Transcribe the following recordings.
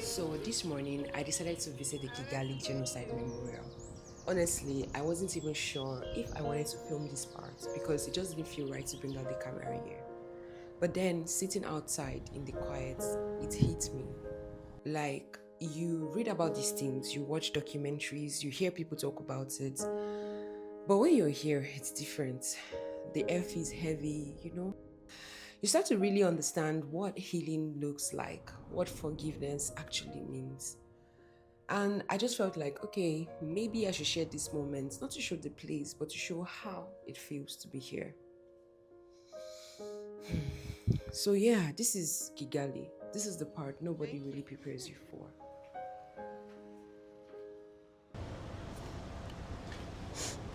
So this morning, I decided to visit the Kigali Genocide Memorial. Honestly, I wasn't even sure if I wanted to film this part because it just didn't feel right to bring out the camera here. But then, sitting outside in the quiet, it hit me. Like, you read about these things, you watch documentaries, you hear people talk about it. But when you're here, it's different. The air feels heavy, You start to really understand what healing looks like, what forgiveness actually means. And I just felt like, okay, maybe I should share this moment, not to show the place, but to show how it feels to be here. So, yeah, this is Kigali. This is the part nobody really prepares you for.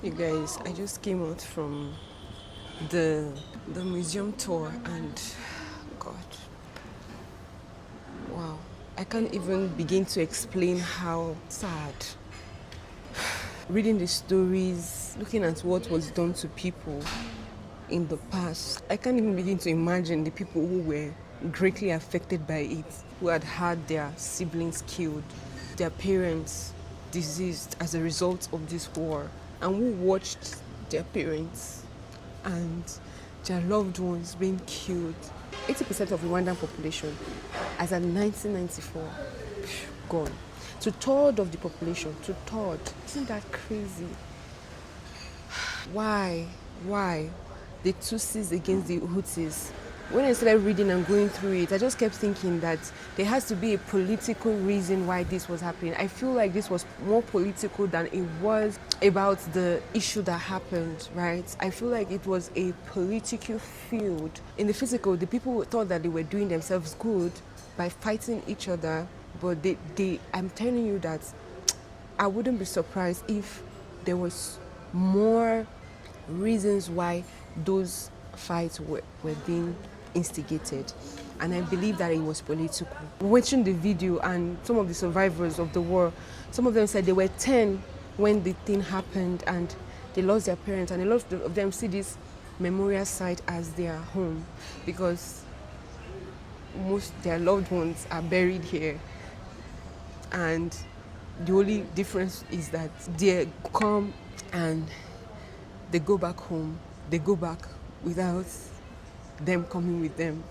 You guys, I just came out from the museum tour and God, wow, I can't even begin to explain how sad. Reading the stories, looking at what was done to people in the past, I can't even begin to imagine the people who were greatly affected by it, who had their siblings killed, their parents diseased as a result of this war, and who watched their parents and their loved ones being killed. 80% of Rwandan population, as at 1994, gone. Two-thirds of the population, two-thirds. Isn't that crazy? Why? The Tutsis against the Hutus. When I started reading and going through it, I just kept thinking that there has to be a political reason why this was happening. I feel like this was more political than it was about the issue that happened, right? I feel like it was a political field. In the physical, the people thought that they were doing themselves good by fighting each other, but I'm telling you that I wouldn't be surprised if there was more reasons why those fights were being instigated, and I believe that it was political. Watching the video and some of the survivors of the war, some of them said they were 10 when the thing happened and they lost their parents, and a lot of them see this memorial site as their home because most their loved ones are buried here, and the only difference is that they come and they go back home, they go back without them coming with them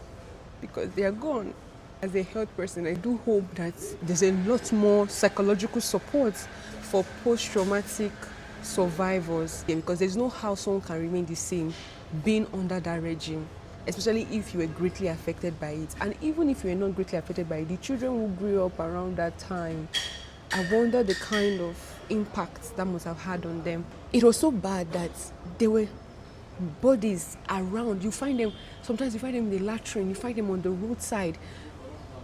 because they are gone. As a health person, I do hope that there's a lot more psychological support for post-traumatic survivors, because there's no how someone can remain the same being under that regime, especially if you were greatly affected by it. And even if you were not greatly affected by it, the children who grew up around that time, I wonder the kind of impact that must have had on them. It was so bad that there were bodies around. Sometimes you find them in the latrine, you find them on the roadside.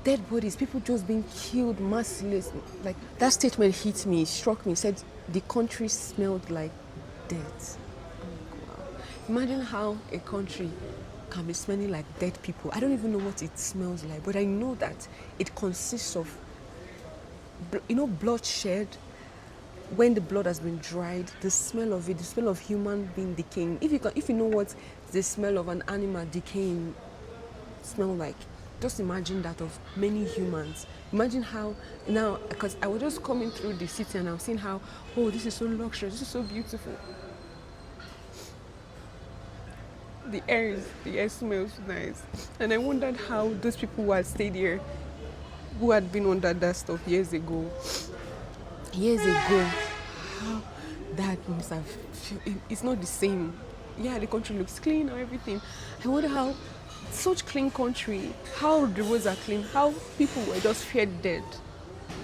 Dead bodies, people just being killed merciless. Like, that statement hit me, struck me, said the country smelled like death. Wow. Imagine how a country can be smelling like dead people. I don't even know what it smells like, but I know that it consists of bloodshed. When the blood has been dried, the smell of it, the smell of human being decaying. If you know what the smell of an animal decaying smell like, just imagine that of many humans. Imagine how now, because I was just coming through the city and I was seeing how, oh, this is so luxurious, this is so beautiful. The air smells nice, and I wondered how those people who had stayed here, who had been under that stuff years ago, how that must have, it's not the same. Yeah, the country looks clean or everything. I wonder how such clean country, how the roads are clean, how people were just feared dead.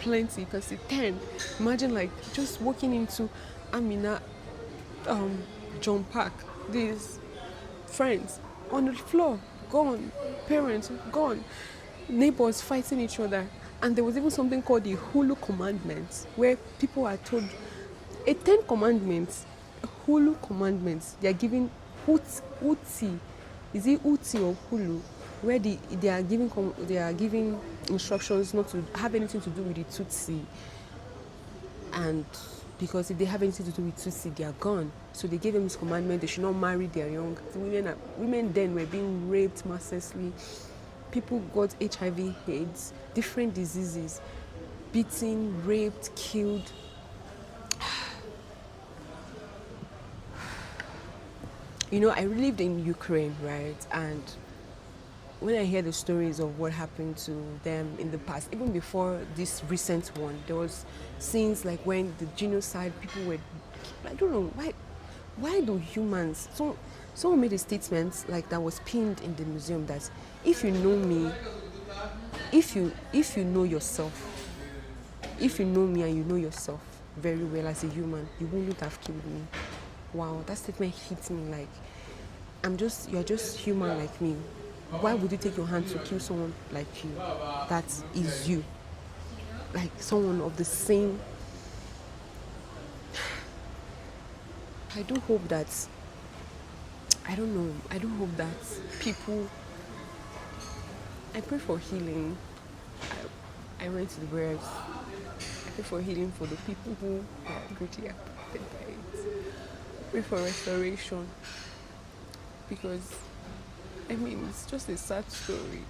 Plenty, you can see 10. Imagine like just walking into Amina, John Park, these friends on the floor, gone, parents gone, neighbors fighting each other. And there was even something called the Hulu Commandments, where people are told a 10 commandments, Hulu commandments. They are giving Uti, is it Uti or Hulu, where they are giving instructions not to have anything to do with the Tutsi, and because if they have anything to do with Tutsi, they are gone. So they gave them this commandment: they should not marry their young. Women then were being raped mercilessly. People got HIV, AIDS, different diseases, beaten, raped, killed. You know, I lived in Ukraine, right? And when I hear the stories of what happened to them in the past, even before this recent one, there was scenes like when the genocide, people were, I don't know, why do humans, someone made a statement like that was pinned in the museum that if you know me, if you know yourself, if you know me and you know yourself very well as a human, you wouldn't have killed me. Wow, that statement hits me like, you're just human like me. Why would you take your hand to kill someone like you? That is you. Like someone of the same. I do hope that, I don't know, I do hope that people, I pray for healing. I went to the prayers. I pray for healing for the people who are greatly affected by it. I pray for restoration. Because, I mean, it's just a sad story.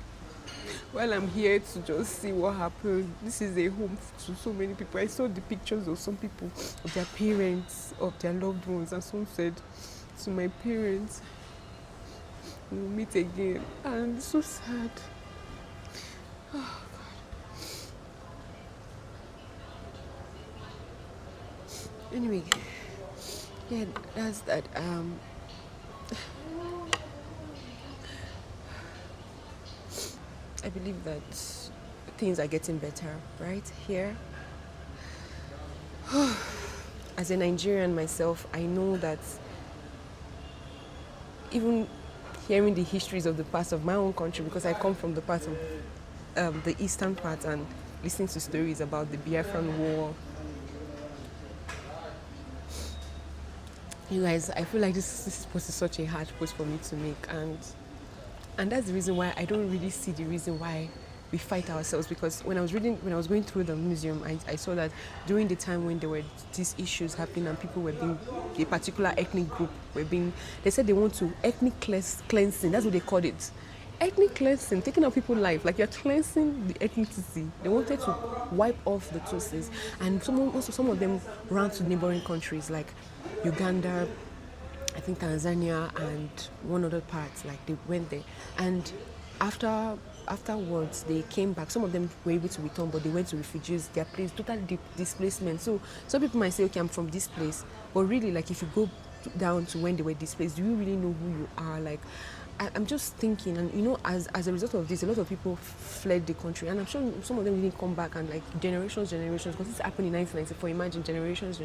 While I'm here to just see what happened, this is a home to so many people. I saw the pictures of some people, of their parents, of their loved ones, and some said to my parents, we'll meet again. And it's so sad. Oh, God. Anyway, yeah, that's that. I believe that things are getting better right here. As a Nigerian myself, I know that even hearing the histories of the past of my own country, because I come from the part of the eastern part, and listening to stories about the Biafran War. You guys, I feel like this post is such a hard post for me to make, and that's the reason why I don't really see the reason why we fight ourselves. Because when I was going through the museum, I saw that during the time when there were these issues happening and people were being, a particular ethnic group were being, they said they want to ethnic cleansing, that's what they called it. Ethnic cleansing, taking out people's life, like you're cleansing the ethnicity. They wanted to wipe off the Tutsis, and some of them ran to neighboring countries like Uganda, I think Tanzania, and one other part, like they went there. And afterwards they came back. Some of them were able to return, but they went to refugees, their place, total displacement. So some people might say, okay, I'm from this place, but really, like, if you go down to when they were displaced, do you really know who you are? Like, I'm just thinking, and you know, as a result of this, a lot of people fled the country, and I'm sure some of them didn't come back, and like generations, because this happened in 1994. Imagine generations,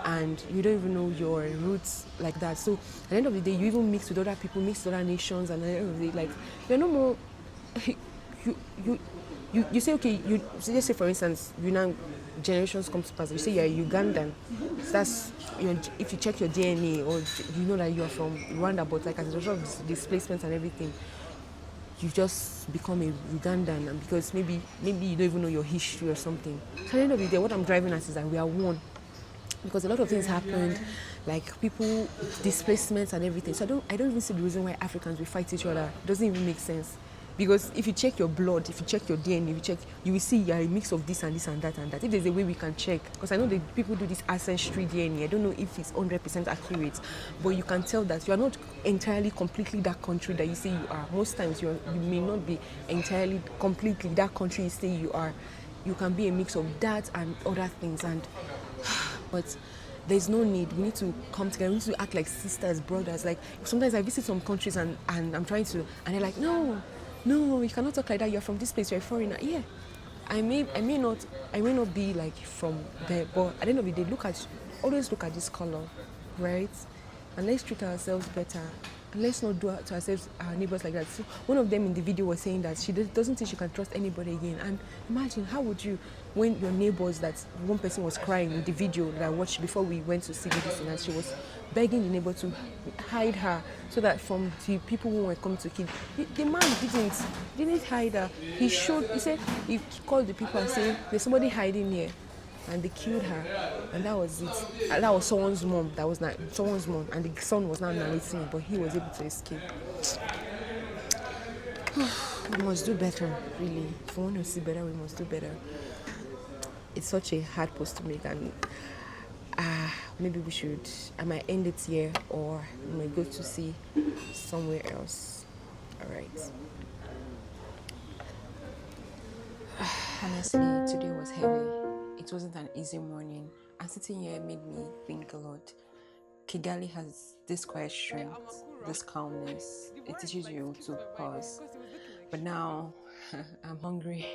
and you don't even know your roots like that. So at the end of the day, you even mix with other people, mix with other nations, and at the end of the day, like, you're no more. You say, okay, let's say for instance, you now, generations come to pass, you say you're a Ugandan. So that's, if you check your DNA, or you know that you're from Rwanda, but like as a result of displacement and everything, you just become a Ugandan, and because maybe you don't even know your history or something. So at the end of the day, what I'm driving at is that we are one. Because a lot of things happened, like people, displacements and everything. So I don't even see the reason why Africans, we fight each other. It doesn't even make sense. Because if you check your blood, if you check your DNA, you will see you're a mix of this and this and that and that. If there's a way we can check, because I know that people do this ancestry DNA, I don't know if it's 100% accurate, but you can tell that you are not entirely, completely that country that you say you are. Most times you may not be entirely, completely that country you say you are. You can be a mix of that and other things, but there's no need. We need to come together. We need to act like sisters, brothers. Like, sometimes I visit some countries and I'm trying to, and they're like, no, you cannot talk like that. You're from this place. You're a foreigner. Yeah, I may not be like from there, but at the end of the day, always look at this color, right? And let's treat ourselves better. And let's not do to ourselves, our neighbors, like that. So one of them in the video was saying that she doesn't think she can trust anybody again. And imagine, how would you, when your neighbors, that one person was crying in the video that I watched before we went to see this, and she was begging the neighbor to hide her so that from the people who were coming to kill. The man didn't hide her. He said he called the people and said, there's somebody hiding here. And they killed her, and that was it. And that was someone's mom. That was not someone's mom, and the son was not narrating, but he was able to escape. We must do better, really. If we want to see better, we must do better. It's such a hard post to make, and maybe we should. I might end it here, or we might go to see somewhere else. All right. Honestly, today was heavy. It wasn't an easy morning, and sitting here made me think a lot. Kigali has this quiet strength, this calmness. It teaches you to pause. But now I'm hungry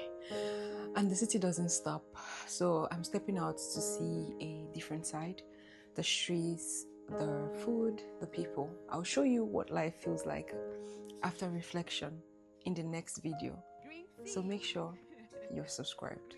and the city doesn't stop. So I'm stepping out to see a different side, the streets, the food, the people. I'll show you what life feels like after reflection in the next video. So make sure you're subscribed.